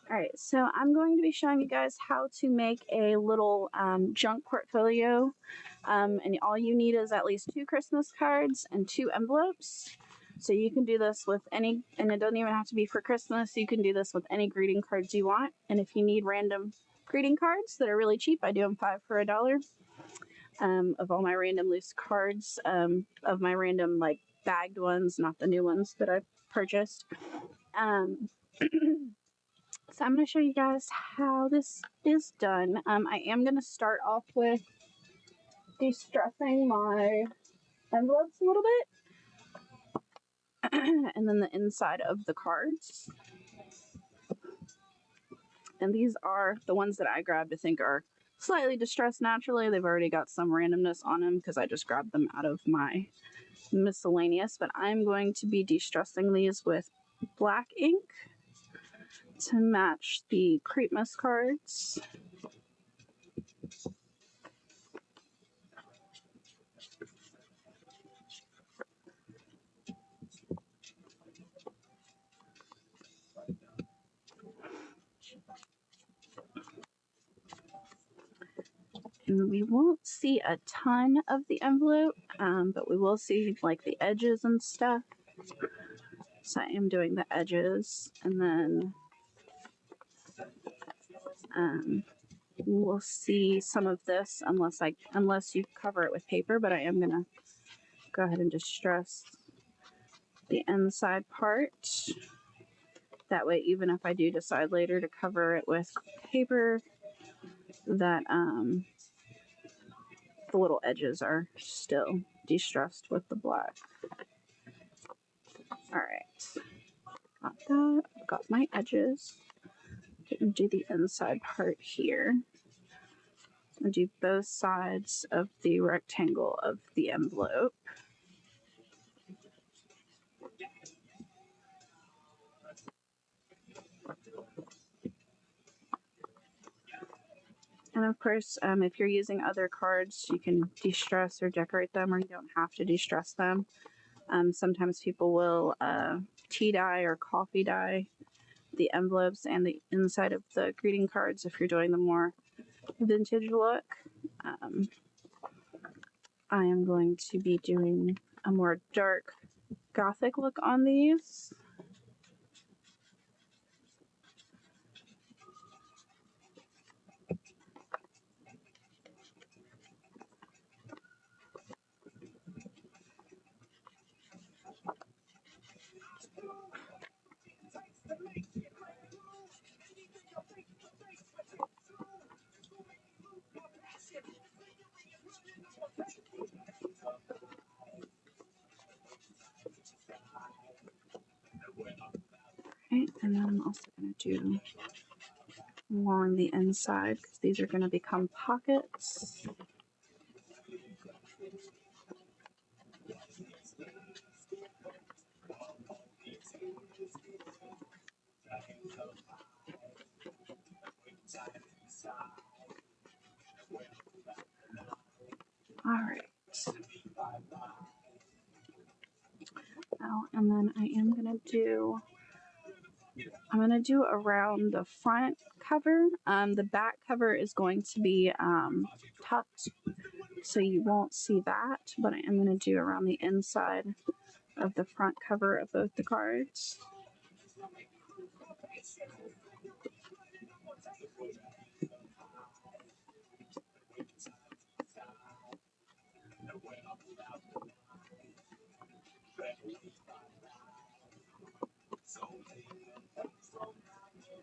Alright, so I'm going to be showing you guys how to make a little junk portfolio. And all you need is at least 2 Christmas cards and 2 envelopes. So you can do this with any, and it doesn't even have to be for Christmas. You can do this with any greeting cards you want. And if you need random greeting cards that are really cheap, I do them 5 for $1. Of all my random loose cards, of my random like bagged ones, not the new ones that I've purchased. So I'm going to show you guys how this is done. I am going to start off with de-stressing my envelopes a little bit. And then the inside of the cards. And these are the ones that I grabbed, I think are slightly distressed naturally. They've already got some randomness on them because I just grabbed them out of my miscellaneous. But I'm going to be de-stressing these with black ink to match the Creepmas cards. And we won't see a ton of the envelope, but we will see like the edges and stuff. So I am doing the edges, and then we'll see some of this unless you cover it with paper. But I am gonna go ahead and distress the inside part. That way, even if I do decide later to cover it with paper, that the little edges are still distressed with the black. All right, got that. Got my edges. Gonna do the inside part here. I'll do both sides of the rectangle of the envelope. And of course, if you're using other cards, you can de-stress or decorate them, or you don't have to de-stress them. Sometimes people will tea dye or coffee dye the envelopes and the inside of the greeting cards if you're doing the more vintage look. I am going to be doing a more dark gothic look on these. Okay, and then I'm also going to do along the inside because these are going to become pockets. All right. Oh, and then I'm gonna do around the front cover. The back cover is going to be tucked, so you won't see that. But I am gonna do around the inside of the front cover of both the cards.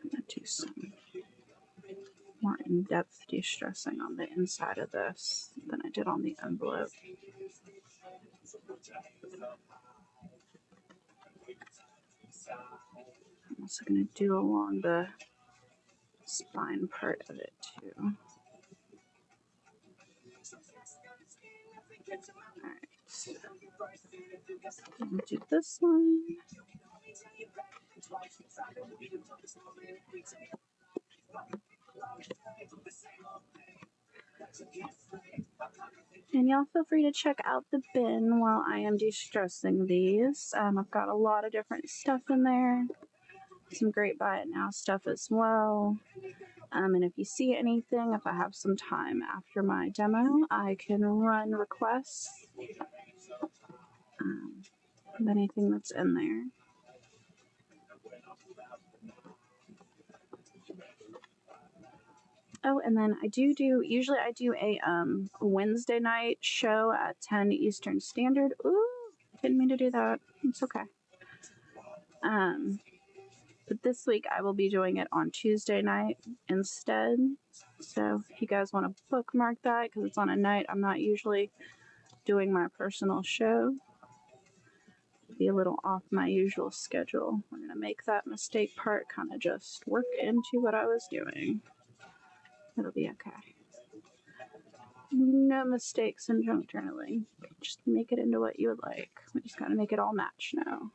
I'm gonna do some more in-depth de-stressing on the inside of this than I did on the envelope. I'm also going to do along the spine part of it too. Alright. I'm going to do this one. And y'all feel free to check out the bin while I am de-stressing these. I've got a lot of different stuff in there. some great buy it now stuff as well. And if you see anything, if I have some time after my demo, I can run requests of anything that's in there. Oh, and then usually I do a Wednesday night show at 10 Eastern Standard. Ooh, didn't mean to do that. It's okay. But this week I will be doing it on Tuesday night instead. So if you guys want to bookmark that, because it's on a night I'm not usually doing my personal show, be a little off my usual schedule. We're gonna make that mistake part kind of just work into what I was doing. It'll be okay. No mistakes in junk journaling. Just make it into what you would like. We just gotta make it all match now.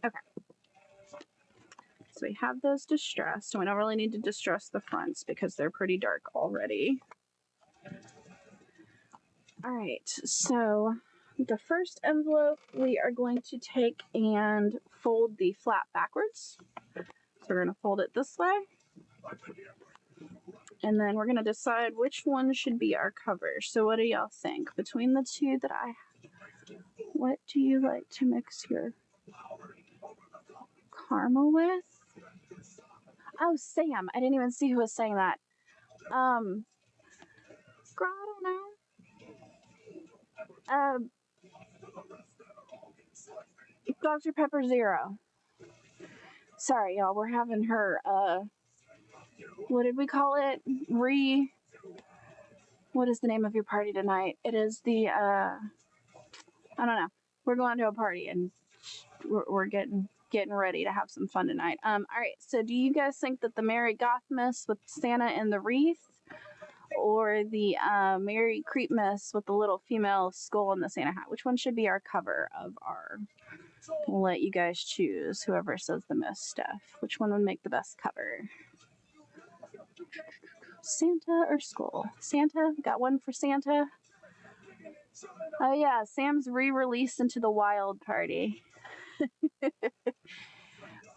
Okay. So we have those distressed, and we don't really need to distress the fronts because they're pretty dark already. All right, so the first envelope we are going to take and fold the flap backwards. So we're going to fold it this way. And then we're going to decide which one should be our cover. So what do y'all think? Between the two that I have, what do you like to mix your caramel with? Oh, Sam. I didn't even see who was saying that. Girl, I don't know. Dr. Pepper Zero. Sorry, y'all. We're having her, what did we call it? What is the name of your party tonight? It is the, I don't know. We're going to a party and we're getting ready to have some fun tonight. All right. So do you guys think that the Merry Gothmas with Santa and the wreath, or the Merry Creepmas with the little female skull and the Santa hat, which one should be our cover of our? We'll let you guys choose, whoever says the most stuff. Which one would make the best cover? Santa or skull? Santa? Got one for Santa? Oh yeah, Sam's re-released into the wild party.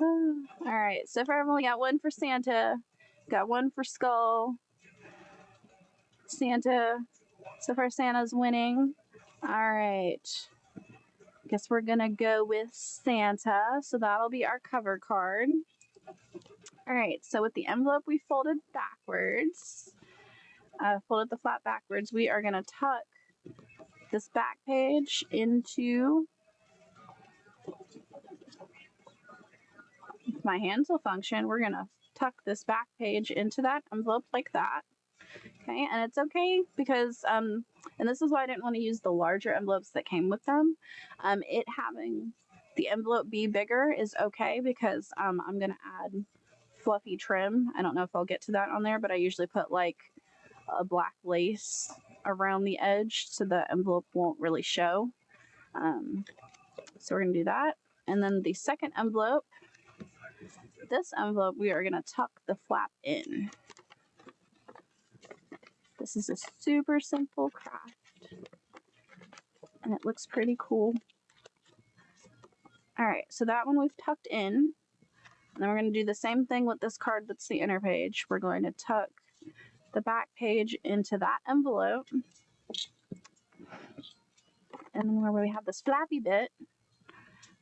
All right, so far I've only got one for Santa, got one for skull. Santa, so far Santa's winning. All right, guess we're gonna go with Santa, so that'll be our cover card. All right, so with the envelope we folded backwards, folded the flap backwards, we are gonna tuck this back page into, if my hands will function, we're gonna tuck this back page into that envelope like that. Okay, and it's okay because, and this is why I didn't want to use the larger envelopes that came with them. It having the envelope be bigger is okay because I'm gonna add fluffy trim. I don't know if I'll get to that on there, but I usually put like a black lace around the edge so the envelope won't really show. So we're gonna do that. And then the second envelope, this envelope, we are gonna tuck the flap in. This is a super simple craft and it looks pretty cool. All right, so that one we've tucked in. And then we're going to do the same thing with this card that's the inner page. We're going to tuck the back page into that envelope. And then where we have this flappy bit,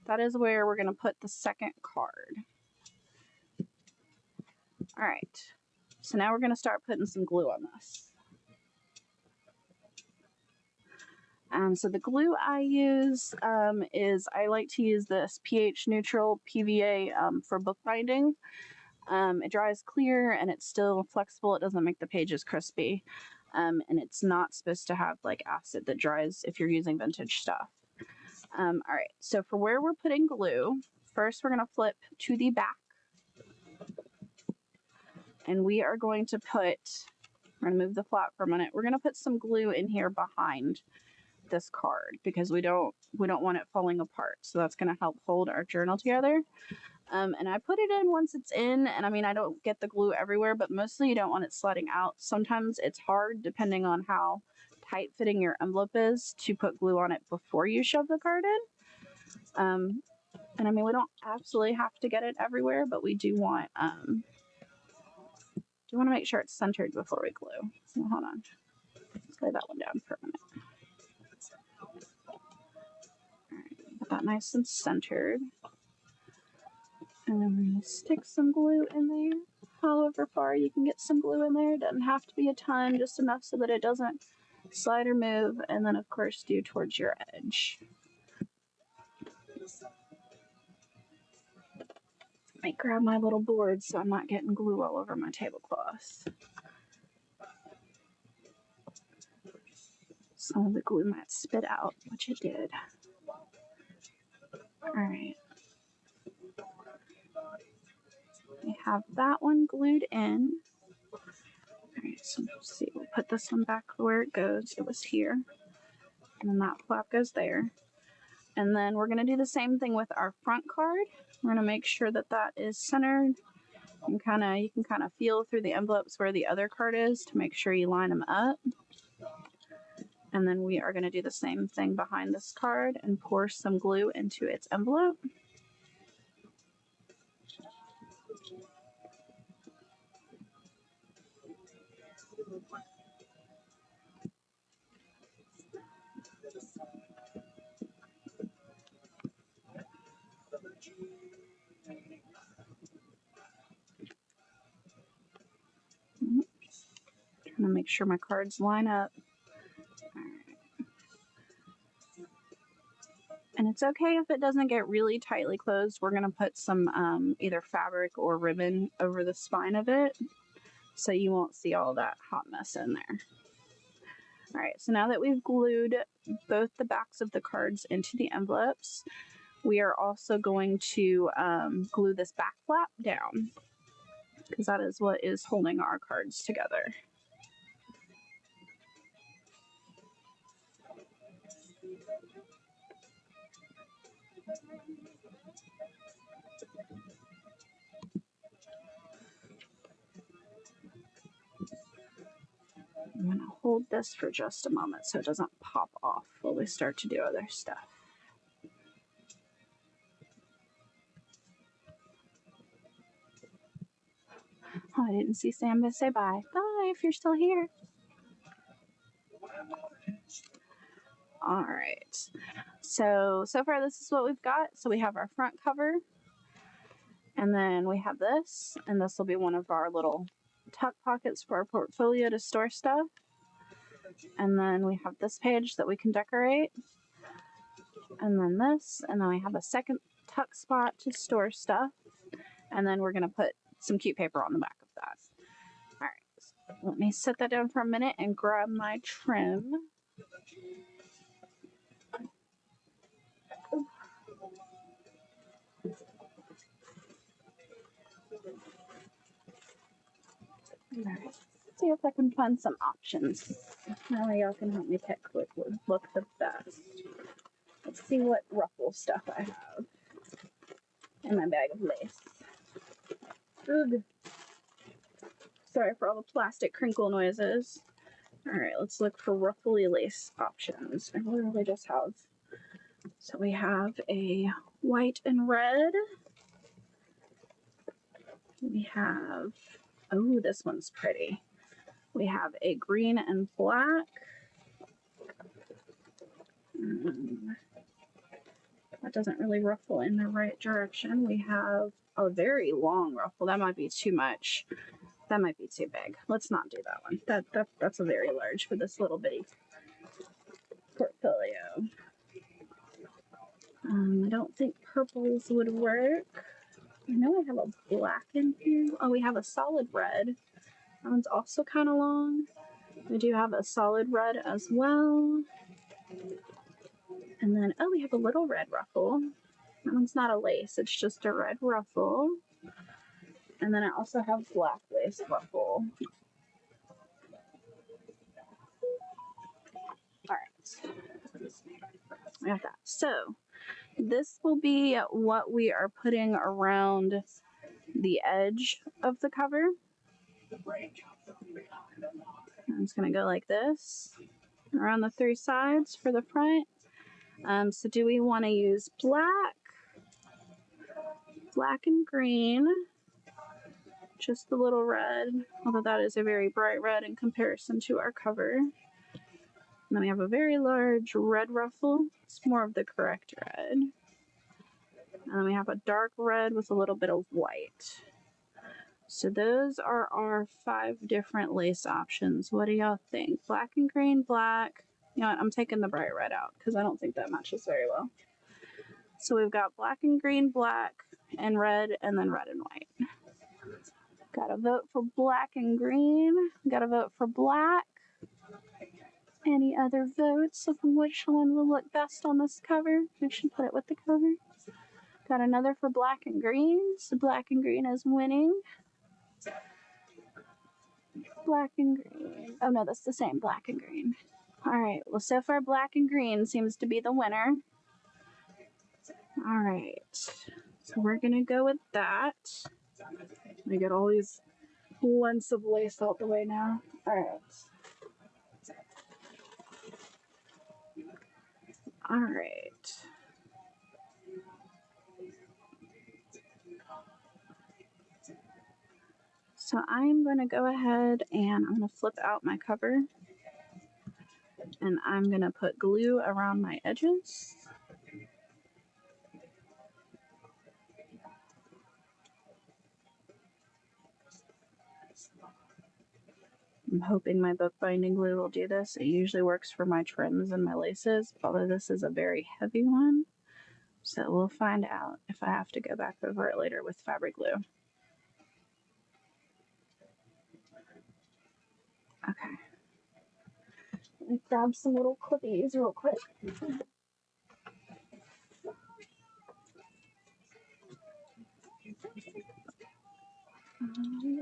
that is where we're going to put the second card. All right, so now we're going to start putting some glue on this. So the glue I use is, I like to use this pH neutral PVA for bookbinding. It dries clear and it's still flexible. It doesn't make the pages crispy. And it's not supposed to have like acid that dries if you're using vintage stuff. All right, so for where we're putting glue, first we're going to flip to the back. And we are going to put, we're going to move the flap for a minute. We're going to put some glue in here behind this card because we don't want it falling apart. So that's going to help hold our journal together. And I put it in once it's in, and I mean, I don't get the glue everywhere, but mostly you don't want it sliding out. Sometimes it's hard depending on how tight fitting your envelope is to put glue on it before you shove the card in. And I mean, we don't absolutely have to get it everywhere, but we do want to make sure it's centered before we glue. So hold on. Let's lay that one down for a minute. All right, get that nice and centered. And then we're going to stick some glue in there. However far you can get some glue in there. It doesn't have to be a ton, just enough so that it doesn't slide or move. And then, of course, do towards your edge. I might grab my little board so I'm not getting glue all over my tablecloth. Some of the glue might spit out, which it did. All right. We have that one glued in. All right, so let's see, we'll put this one back where it goes. It was here. And then that flap goes there. And then we're going to do the same thing with our front card. We're going to make sure that that is centered. And you can kind of feel through the envelopes where the other card is to make sure you line them up. And then we are going to do the same thing behind this card and pour some glue into its envelope. Trying to make sure my cards line up. All right. And it's okay if it doesn't get really tightly closed. We're going to put some either fabric or ribbon over the spine of it so you won't see all that hot mess in there. All right, so now that we've glued both the backs of the cards into the envelopes, we are also going to glue this back flap down because that is what is holding our cards together. I'm going to hold this for just a moment so it doesn't pop off while we start to do other stuff. Oh, I didn't see Sam say bye. Bye if you're still here. All right. So far this is what we've got. So we have our front cover. And then we have this. And this will be one of our little tuck pockets for our portfolio to store stuff. And then we have this page that we can decorate. And then this. And then we have a second tuck spot to store stuff. And then we're going to put some cute paper on the back of that. All right. So let me set that down for a minute and grab my trim. All right. See if I can find some options. Now y'all can help me pick what would look the best. Let's see what ruffle stuff I have in my bag of lace. Ugh. Sorry for all the plastic crinkle noises. All right, let's look for ruffly lace options. And what do we just have? So we have a white and red. We have, oh, this one's pretty. We have a green and black. That doesn't really ruffle in the right direction. We have a very long ruffle. That might be too much. That might be too big. Let's not do that one. That's a very large for this little bitty portfolio. I don't think purples would work. I know I have a black in here. Oh, we have a solid red. That one's also kind of long. We do have a solid red as well. And then, oh, we have a little red ruffle. That one's not a lace, it's just a red ruffle. And then I also have black lace ruffle. All right. We got that. So this will be what we are putting around the edge of the cover. I'm just going to go like this. around the 3 sides for the front. So do we want to use black and green, just the little red, although that is a very bright red in comparison to our cover. And then we have a very large red ruffle. It's more of the correct red. And then we have a dark red with a little bit of white. So those are our 5 different lace options. What do y'all think? Black and green, black. You know what? I'm taking the bright red out because I don't think that matches very well. So we've got black and green, black and red, and then red and white. Got to vote for black and green. Got to vote for black. Any other votes of which one will look best on this cover? We should put it with the cover. Got another for black and green. So black and green is winning. Black and green. Oh no, that's the same, black and green. All right, well, so far black and green seems to be the winner. All right, so we're gonna go with that. Let me get all these lengths of lace out the way now. All right. All right. So I'm going to go ahead and I'm going to flip out my cover. And I'm going to put glue around my edges. I'm hoping my bookbinding glue will do this. It usually works for my trims and my laces, although this is a very heavy one. So we'll find out if I have to go back over it later with fabric glue. Okay. Let me grab some little clippies real quick.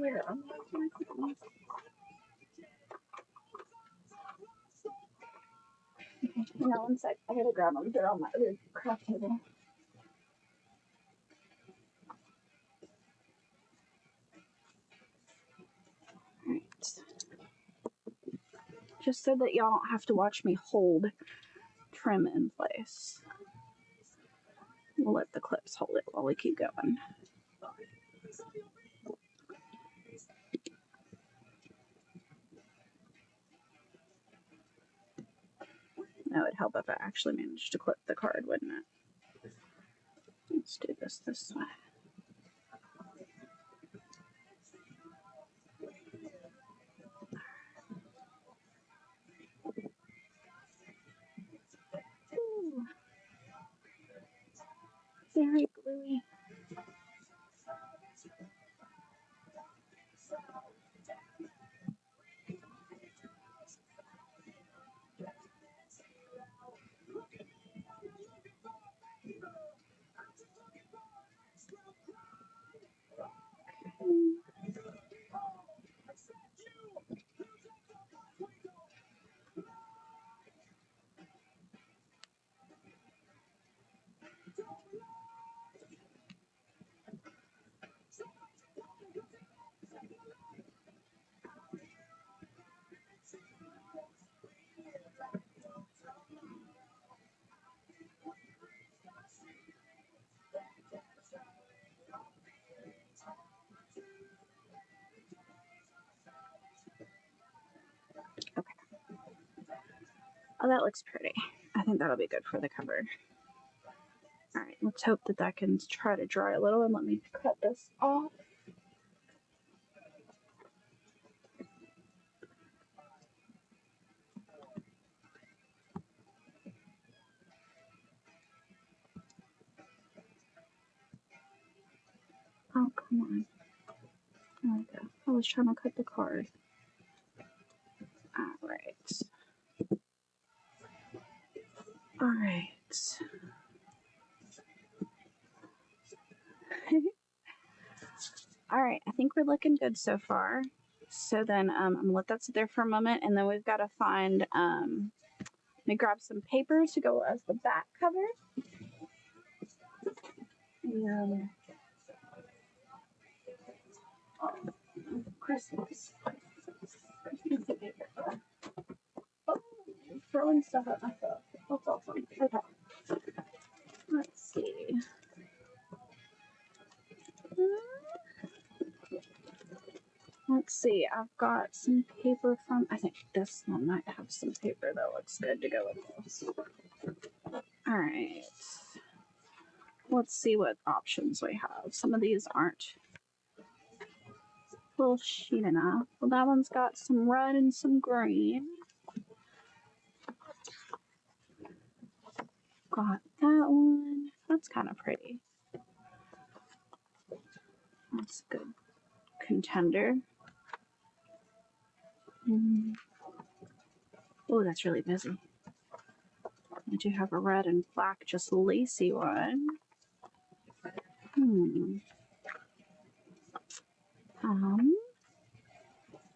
Where are my clippies? Okay, hang on one sec. I gotta grab them. They're on my other craft table. Alright. Just so that y'all don't have to watch me hold trim in place. We'll let the clips hold it while we keep going. That would help if I actually managed to clip the card, wouldn't it? Let's do this way. Ooh. Very gluey. Okay. Oh, that looks pretty. I think that'll be good for the cover. All right, let's hope that that can try to dry a little, and let me cut this off. Oh, come on. There we go. I was trying to cut the card. All right. All right. All right, I think we're looking good so far. So then I'm gonna let that sit there for a moment, and then we've got to find, let me grab some paper to go as the back cover. And Christmas paper. Oh, throwing stuff at myself. That's awesome. Okay. Let's see. Let's see. I've got some paper from. I think this one might have some paper that looks good to go with this. All right. Let's see what options we have. Some of these aren't full sheet enough. Well, that one's got some red and some green. Got that one. That's kind of pretty. That's a good contender. Oh, that's really busy. I do have a red and black, just lacy one.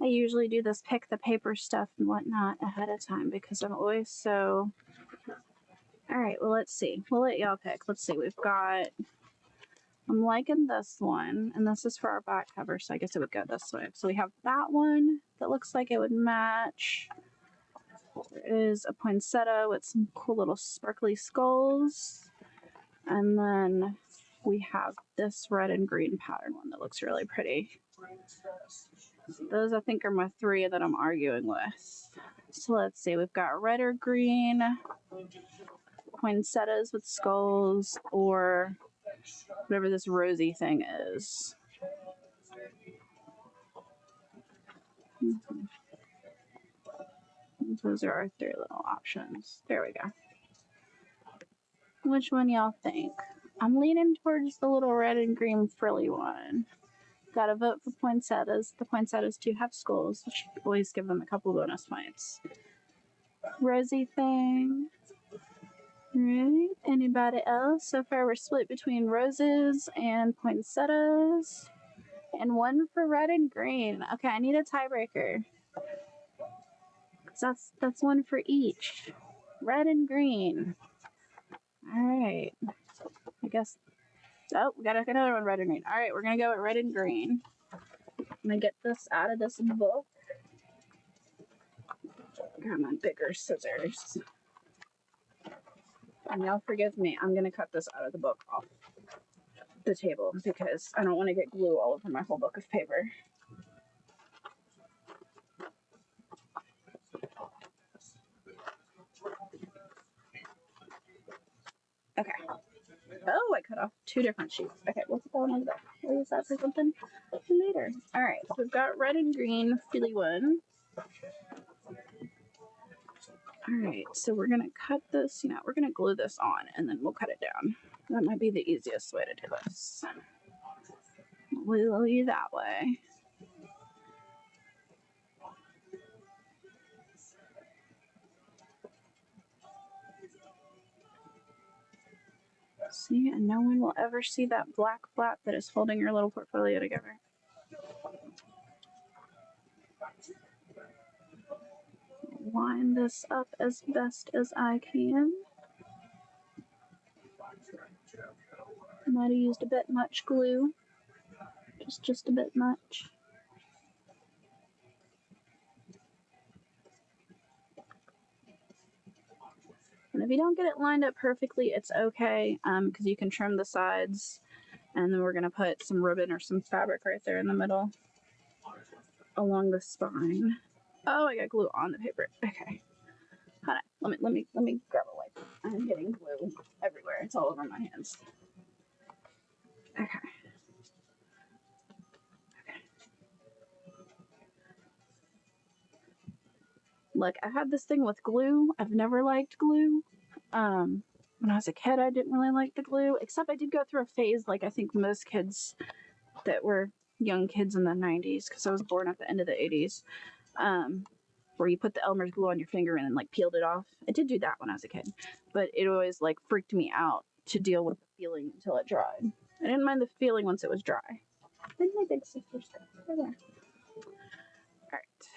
I usually do this pick the paper stuff and whatnot ahead of time because I'm always so. All right, well, let's see. We'll let y'all pick. Let's see. We've got. I'm liking this one, and this is for our back cover, so I guess it would go this way. So we have that one that looks like it would match. There is a poinsettia with some cool little sparkly skulls. And then we have this red and green pattern one that looks really pretty. Those I think are my three that I'm arguing with. So let's see, we've got red or green, poinsettias with skulls, or whatever this rosy thing is. Those are our three little options. There we go. Which one y'all think? I'm leaning towards the little red and green frilly one. Gotta vote for poinsettias. The poinsettias do have skulls, which always give them a couple bonus points. Rosy thing. Right. Anybody else? So far we're split between roses and poinsettias. And one for red and green. Okay, I need a tiebreaker. That's one for each. Red and green. Alright. I guess. Oh, we got another one, red and green. Alright, we're gonna go with red and green. I'm gonna get this out of this book. Got my bigger scissors. And y'all forgive me, I'm gonna cut this out of the book off the table because I don't want to get glue all over my whole book of paper. Okay. Oh, I cut off two different sheets. Okay, we'll put that one on the back. We'll use that for something later. All right, so we've got red and green Philly one. All right, so we're gonna cut this. We're gonna glue this on, and then we'll cut it down. That might be the easiest way to do this. We'll do that way. See, and no one will ever see that black flap that is holding your little portfolio together. Line this up as best as I can. I might have used a bit much glue. Just a bit much. And if you don't get it lined up perfectly, it's okay, because you can trim the sides. And then we're going to put some ribbon or some fabric right there in the middle along the spine. Oh, I got glue on the paper. Okay. Hold on. Let me grab a wipe. I'm getting glue everywhere. It's all over my hands. Okay. Look, I had this thing with glue. I've never liked glue. When I was a kid, I didn't really like the glue, except I did go through a phase, like I think most kids that were young kids in the 90s, because I was born at the end of the 80s, where you put the Elmer's glue on your finger and then like peeled it off. I did do that when I was a kid, but it always like freaked me out to deal with the feeling until it dried. I didn't mind the feeling once it was dry. Where did my big sister's go? They're there. Alright.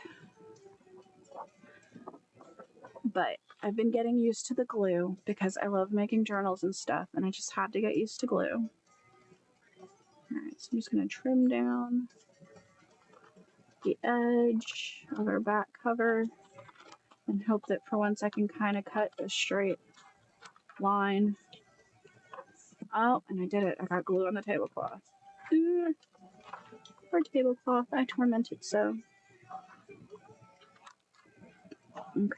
But I've been getting used to the glue because I love making journals and stuff, and I just had to get used to glue. Alright, so I'm just going to trim down the edge of our back cover. and hope that for once I can kind of cut a straight line. Oh, and I did it. I got glue on the tablecloth. Poor tablecloth, I tormented so. Okay.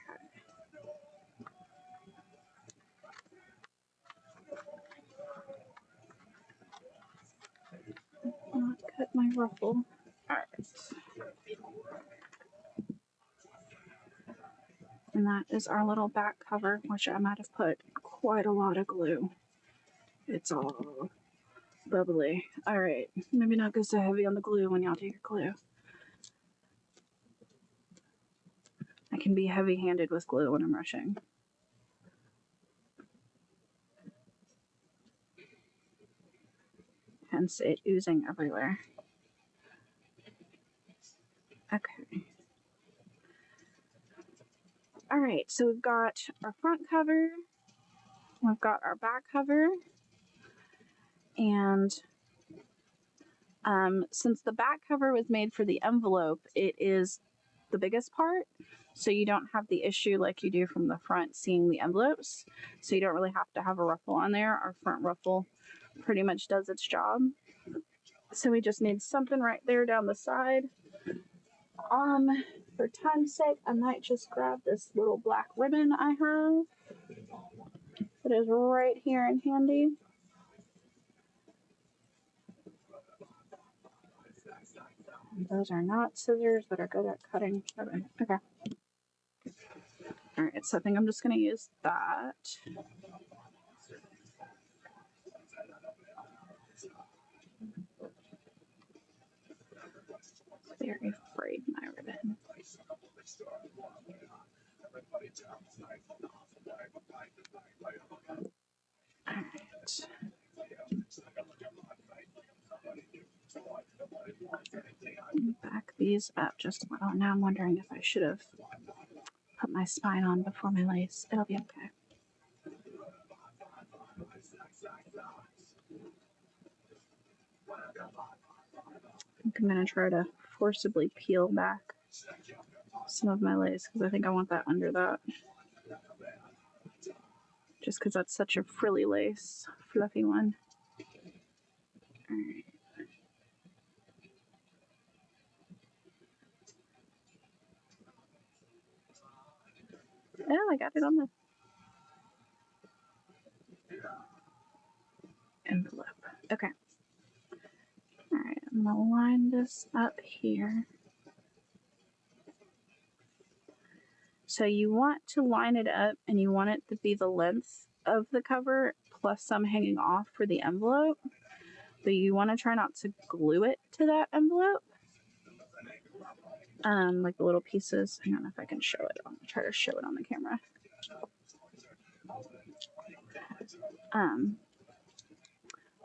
Not cut my ruffle. Alright. And that is our little back cover, which I might have put quite a lot of glue. It's all bubbly. Alright, maybe not go so heavy on the glue when y'all do your glue. I can be heavy-handed with glue when I'm rushing. Hence it oozing everywhere. Okay. Alright, so we've got our front cover, we've got our back cover, and since the back cover was made for the envelope, it is the biggest part, so you don't have the issue like you do from the front seeing the envelopes, so you don't really have to have a ruffle on there. Our front ruffle pretty much does its job. So we just need something right there down the side. For time's sake, I might just grab this little black ribbon I have that is right here and handy. Those are not scissors that are good at cutting ribbon. Okay. Alright, so I think I'm just going to use that. Very afraid my ribbon. Alright. Back these up just a little. Now I'm wondering if I should have put my spine on before my lace. It'll be okay. I think I'm going to try to forcibly peel back some of my lace because I think I want that under that. Just because that's such a frilly lace, fluffy one. Alright. Oh, I got it on the envelope. Okay. Alright, I'm going to line this up here. So you want to line it up and you want it to be the length of the cover plus some hanging off for the envelope. But you want to try not to glue it to that envelope. Like the little pieces. I don't know if I can show it. I'll try to show it on the camera.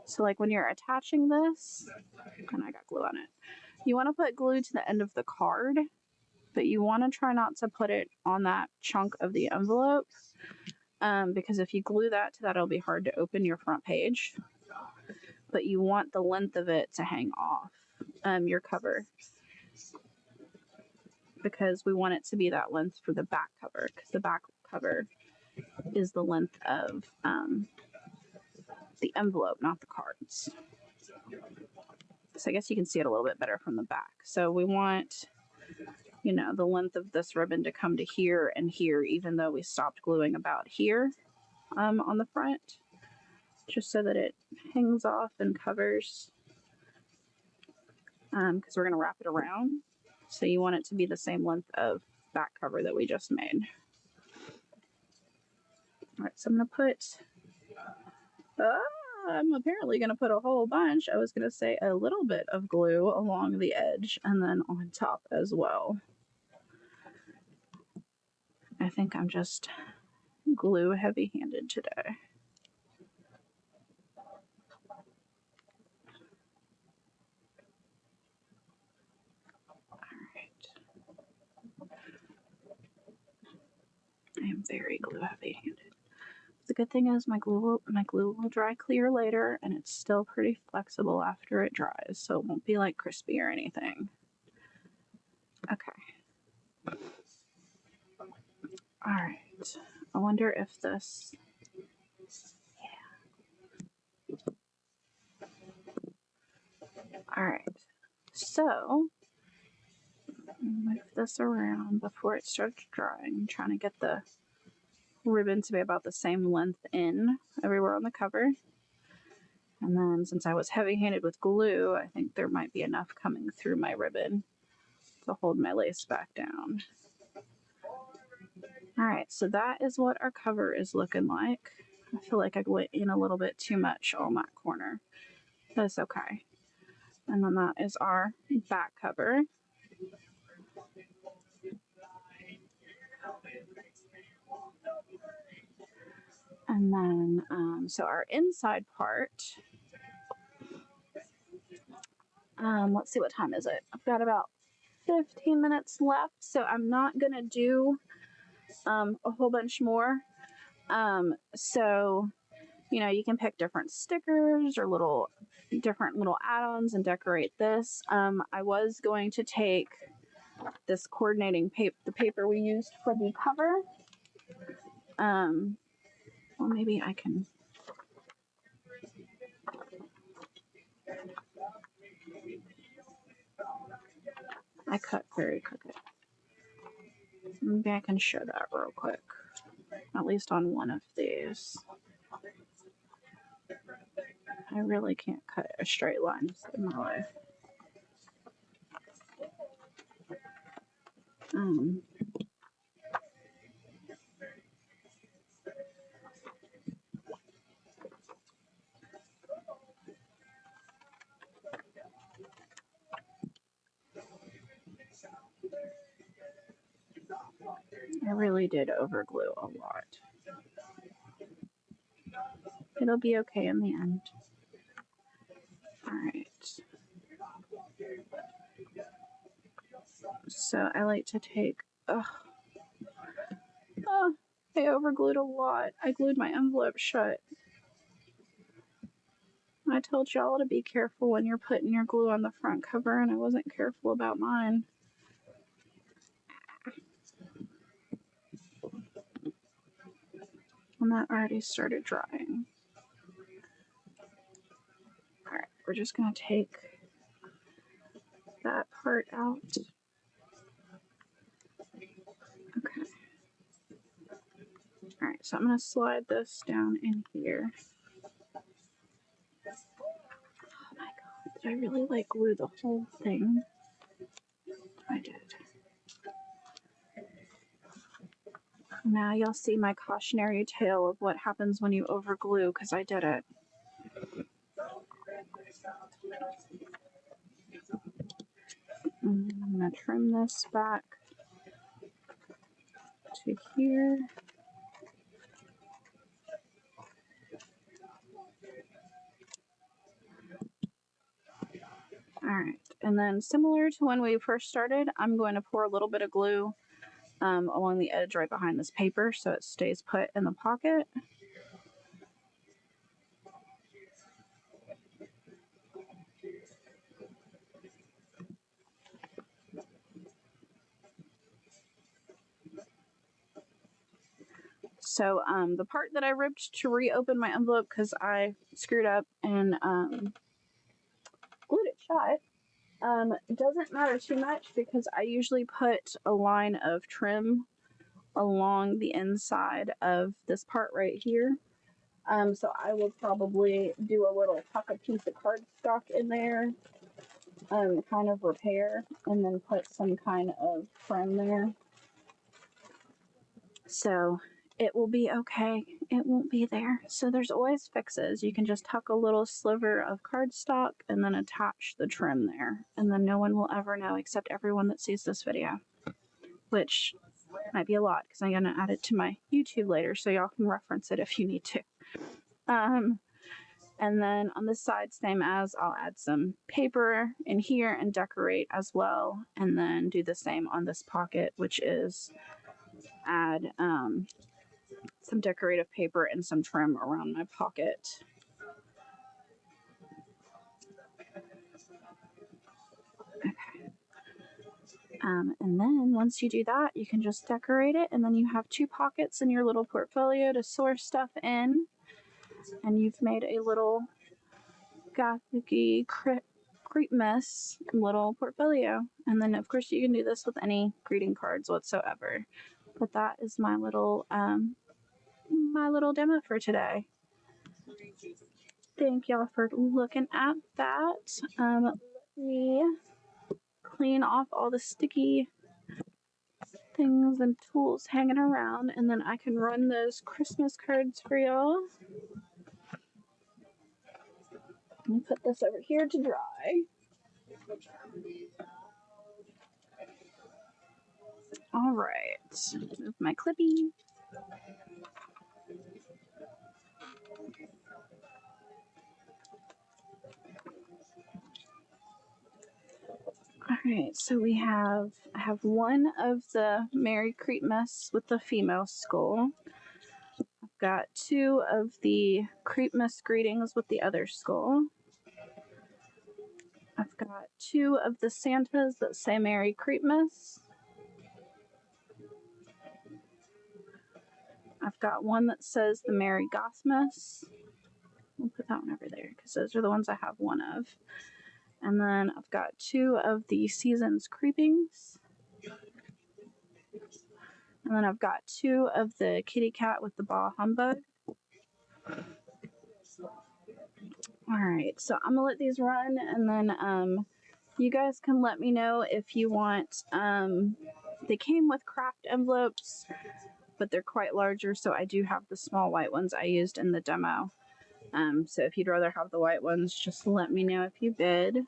So like when you're attaching this, and I got glue on it, you want to put glue to the end of the card, but you want to try not to put it on that chunk of the envelope, because if you glue that to that, it'll be hard to open your front page. But you want the length of it to hang off your cover, because we want it to be that length for the back cover, because the back cover is the length of the envelope, not the cards. So I guess you can see it a little bit better from the back. So we want, you know, the length of this ribbon to come to here and here, even though we stopped gluing about here on the front, just so that it hangs off and covers, because we're going to wrap it around. So you want it to be the same length of back cover that we just made. All right, so I'm going to put, I'm apparently going to put a whole bunch. I was going to say a little bit of glue along the edge and then on top as well. I think I'm just glue heavy-handed today. I am very glue heavy-handed. The good thing is my glue will dry clear later, and it's still pretty flexible after it dries, so it won't be like crispy or anything. Okay. All right. I wonder if this. All right. So move this around before it starts drying. I'm trying to get the ribbon to be about the same length in everywhere on the cover. And then since I was heavy-handed with glue, I think there might be enough coming through my ribbon to hold my lace back down. All right, so that is what our cover is looking like. I feel like I went in a little bit too much on that corner. That's okay. And then that is our back cover. And then, so our inside part, let's see, what time is it? I've got about 15 minutes left, so I'm not going to do a whole bunch more. So, you know, you can pick different stickers or different little add-ons and decorate this. I was going to take this coordinating paper, the paper we used for the cover. Well, maybe I can. I cut very crooked. Maybe I can show that real quick, at least on one of these. I really can't cut a straight line in my life. I really did overglue a lot. It'll be okay in the end. All right. So I like to take, I overglued a lot. I glued my envelope shut. I told y'all to be careful when you're putting your glue on the front cover, and I wasn't careful about mine. And that already started drying. All right, we're just gonna take that part out. Okay. All right, so I'm gonna slide this down in here. Oh my god, did I really like glue the whole thing? I did. Now you'll see my cautionary tale of what happens when you overglue, because I did it. I'm going to trim this back to here. All right, and then similar to when we first started, I'm going to pour a little bit of glue along the edge right behind this paper so it stays put in the pocket. So the part that I ripped to reopen my envelope because I screwed up and glued it shut, doesn't matter too much because I usually put a line of trim along the inside of this part right here. So I will probably do a little tuck a piece of cardstock in there, kind of repair, and then put some kind of trim there. So it will be okay. It won't be there. So there's always fixes. You can just tuck a little sliver of cardstock and then attach the trim there. And then no one will ever know except everyone that sees this video, which might be a lot because I'm going to add it to my YouTube later so y'all can reference it if you need to. And then on this side, same as, I'll add some paper in here and decorate as well. And then do the same on this pocket, which is add some decorative paper and some trim around my pocket. Okay. And then once you do that, you can just decorate it, and then you have 2 pockets in your little portfolio to store stuff in, and you've made a little gothic-y Creepmas little portfolio. And then of course you can do this with any greeting cards whatsoever. But that is my little demo for today. Thank y'all for looking at that. Let me clean off all the sticky things and tools hanging around, and then I can run those Christmas cards for y'all. Let me put this over here to dry. All right, move my clippy. All right, so I have one of the Merry Creepmas with the female skull. I've got 2 of the Creepmas greetings with the other skull. I've got 2 of the Santas that say Merry Creepmas. I've got one that says the Merry Gothmas. We'll put that one over there because those are the ones I have one of. And then I've got 2 of the Seasons Creepings. And then I've got 2 of the Kitty Cat with the Bah Humbug. Alright, so I'm gonna let these run, and then you guys can let me know if you want, they came with craft envelopes, but they're quite larger, so I do have the small white ones I used in the demo. So if you'd rather have the white ones, just let me know if you bid.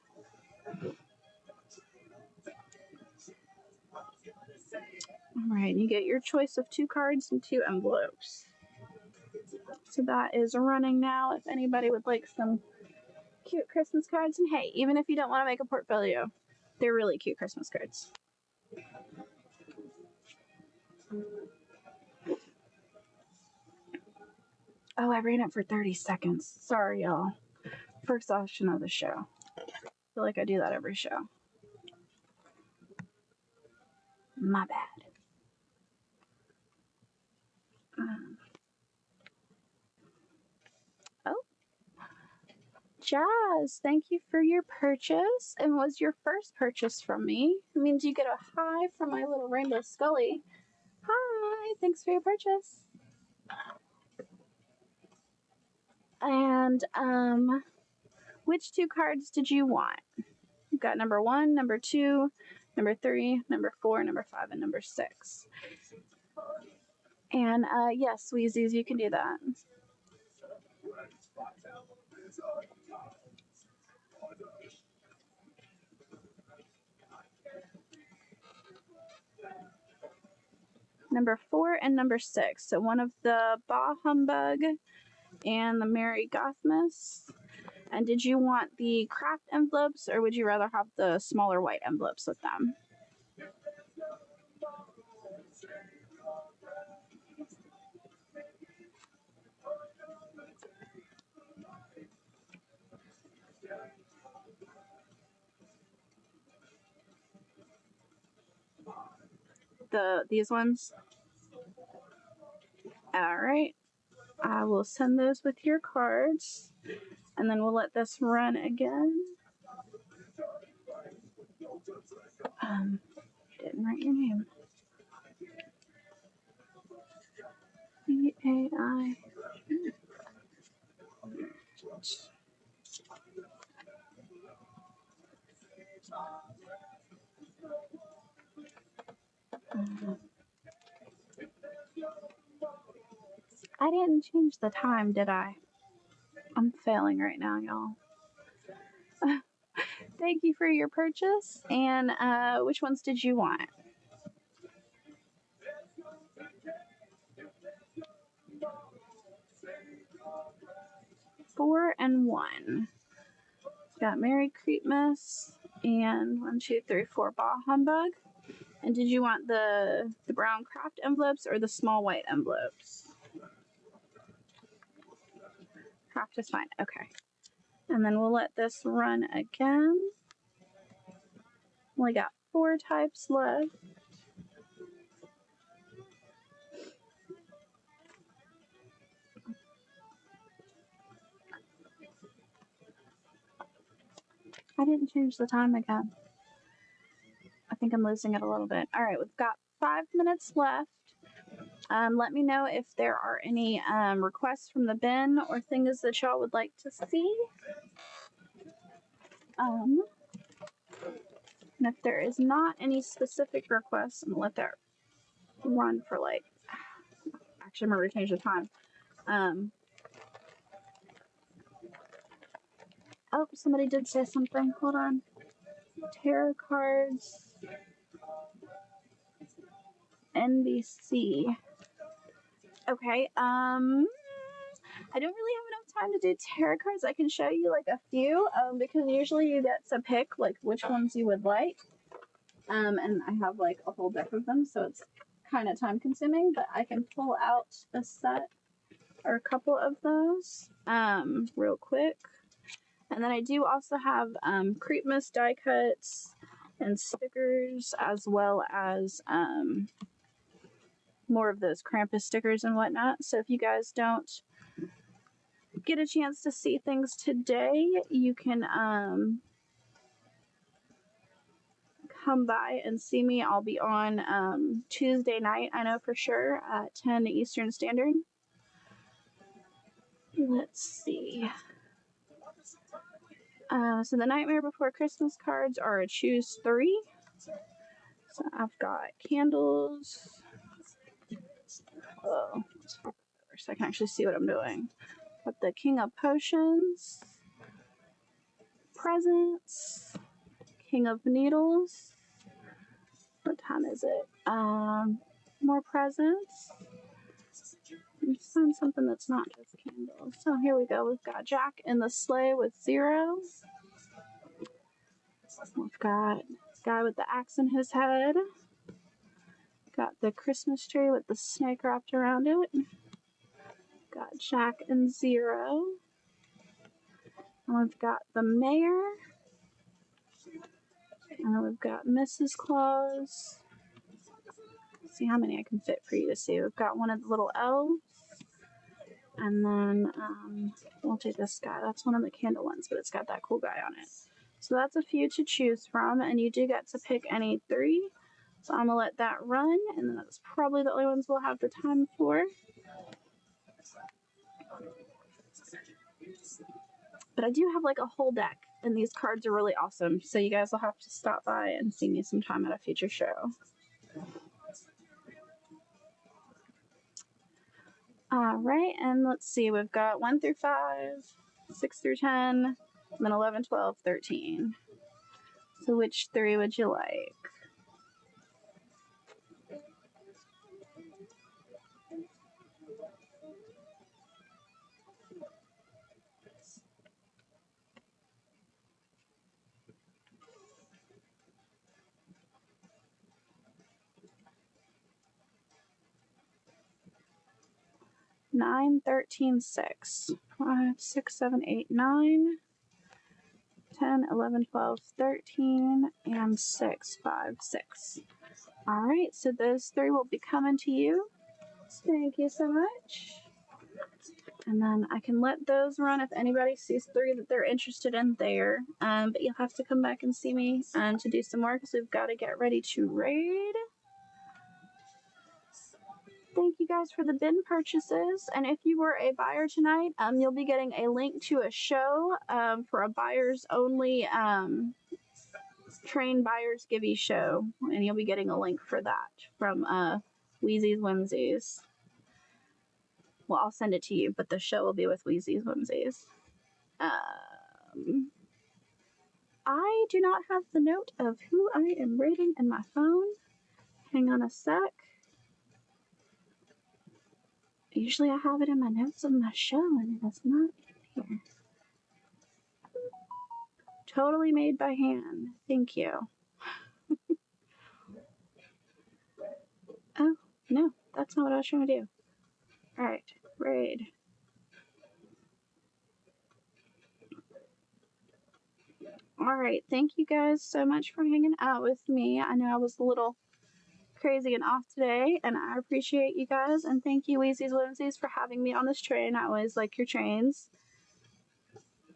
Alright, you get your choice of 2 cards and 2 envelopes. So that is running now. If anybody would like some cute Christmas cards, and hey, even if you don't want to make a portfolio, they're really cute Christmas cards. Oh, I ran it for 30 seconds. Sorry, y'all. First option of the show. I feel like I do that every show. My bad. Oh. Jazz, thank you for your purchase. And was your first purchase from me. It means you get a hi from my little Rainbow Scully. Hi, thanks for your purchase. And which 2 cards did you want? You've got number 1, number 2, number 3, number 4, number 5, and number 6. And yes, Sweezies, you can do that. Number 4 and number 6. So one of the Bah Humbug and the Merry Gothmas. And did you want the craft envelopes, or would you rather have the smaller white envelopes with them? These ones? Alright. I will send those with your cards. And then we'll let this run again. Didn't write your name. B-A-I. I didn't change the time, did I? I'm failing right now, y'all. Thank you for your purchase. And which ones did you want? Four and 1. Got Merry Creepmas and 1, 2, 3, 4 Bah Humbug. And did you want the brown craft envelopes or the small white envelopes? Craft is fine. Okay. And then we'll let this run again. Only got 4 types left. I didn't change the time again. I think I'm losing it a little bit. All right, we've got 5 minutes left. Let me know if there are any requests from the bin or things that y'all would like to see. And if there is not any specific requests, I'm gonna let that run for like. Actually, I'm gonna change the time. Oh, somebody did say something. Hold on. Tarot cards. NBC. Okay. I don't really have enough time to do tarot cards. I can show you like a few, because usually you get to pick like which ones you would like. And I have like a whole deck of them, so it's kind of time consuming, but I can pull out a set or a couple of those, real quick. And then I do also have, Creepmas die cuts and stickers, as well as, more of those Krampus stickers and whatnot. So if you guys don't get a chance to see things today, you can come by and see me. I'll be on Tuesday night, I know for sure, at 10 Eastern Standard. Let's see. So the Nightmare Before Christmas cards are a choose 3. So I've got candles. Oh, so I can actually see what I'm doing. Got the King of Potions, Presents, King of Needles. What time is it? More presents. Let's find something that's not just candles. So here we go. We've got Jack in the Sleigh with 0. We've got guy with the axe in his head. Got the Christmas tree with the snake wrapped around it. Got Jack and 0. And we've got the mayor. And we've got Mrs. Claus. Let's see how many I can fit for you to see. We've got one of the little elves. And then we'll do this guy. That's one of the candle ones, but it's got that cool guy on it. So that's a few to choose from, and you do get to pick any 3. So I'm gonna let that run, and then that's probably the only ones we'll have the time for. But I do have like a whole deck, and these cards are really awesome. So you guys will have to stop by and see me sometime at a future show. All right, and let's see. We've got 1 through 5, 6 through 10, and then 11, 12, 13. So which 3 would you like? Nine, 13, 6. 5, 6, 7, 8, 9. 10, 11, 12, 13, and 6, 5, 6. All right, so those 3 will be coming to you. Thank you so much. And then I can let those run if anybody sees 3 that they're interested in there. But you'll have to come back and see me to do some more because we've got to get ready to raid. Thank you guys for the bin purchases. And if you were a buyer tonight, you'll be getting a link to a show for a buyers only train buyers givey show, and you'll be getting a link for that from Wheezy's Whimsies. Well, I'll send it to you, but the show will be with Wheezy's Whimsies. I do not have the note of who I am rating in my phone. Hang on a sec. Usually I have it in my notes of my show, and it is not in here. Totally made by hand. Thank you. Oh, no, that's not what I was trying to do. Alright, raid. All right. Thank you guys so much for hanging out with me. I know I was a little crazy and off today, and I appreciate you guys. And thank you, Weezy's Whimsies, for having me on this train. I always like your trains.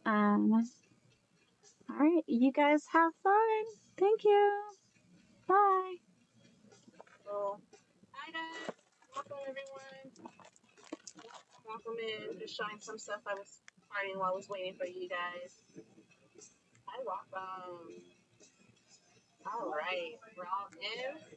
All right. You guys have fun. Thank you. Bye. So, hi guys. Welcome everyone. Welcome in. Just showing some stuff I was finding while I was waiting for you guys. Hi, welcome. All right. We're all in.